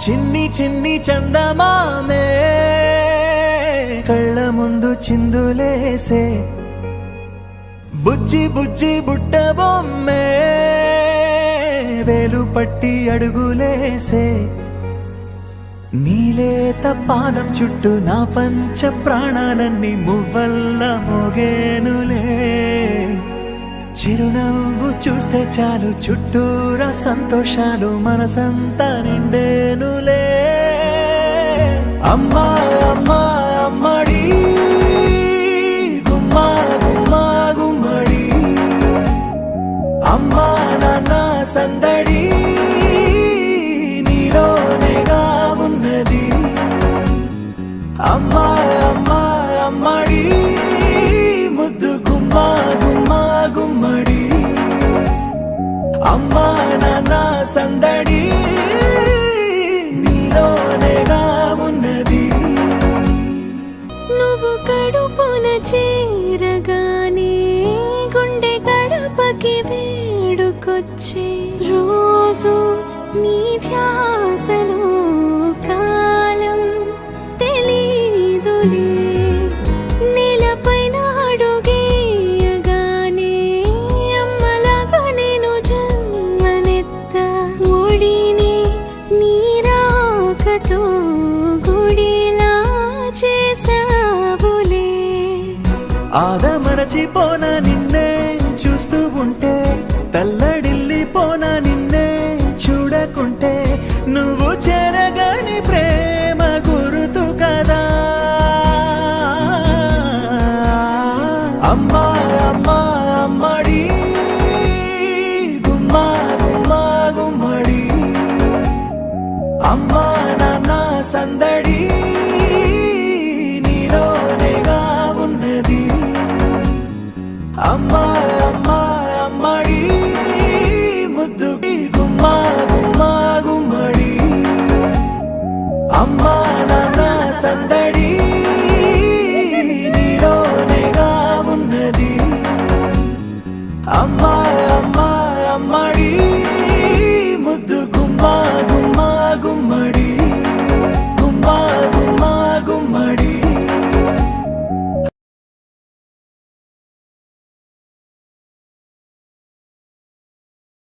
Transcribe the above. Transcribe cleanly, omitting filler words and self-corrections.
చిన్ని చిన్ని చందమామే కళ్ళ ముందు చిందులేసే బుజ్జి బుజ్జి బుట్ట బొమ్మే వేలు పట్టి అడుగులేసే నీలేత పాదం చుట్టూ నా పంచ ప్రాణాలన్నీ మువ్వల్ల మోగేనులే చిరునవ్వు చూస్తే చాలు చుట్టూరా సంతోషాలు మనసంతా నిండేనులే అమ్మా అమ్మా అమ్మడి గుమ్మా గుమ్మా గుమ్మడి అమ్మా నాన్న సందడి నీలోనేగా ఉన్నది అమ్మా అమ్మా అమ్మడి ముద్దు గుమ్మా గుమ్మా గుమ్మడి అమ్మా నాన్న సందడి నీలోనేగా ఉన్నది నువ్వు కడుపున చేరగానే గుండె గడపకి వేడుకొచ్చే రోజు నీ ధ్యాసలో కాలం తెలీదులే నేలపైన అడుగేయగానే అమ్మలాగా నేను జన్మనెత్త ఒడిని నీరాకతో గుడిలా చేసావులే ఆదమరచిపోన నిన్నే చూస్తూ ఉంటే తల్లడిల్లిపోన నిన్నే చూడకుంటే నువ్వు చెరగని ప్రేమ గురుతు కదా అమ్మా అమ్మా అమ్మడి గుమ్మా గుమ్మా గుమ్మడి అమ్మా నాన్న సందడి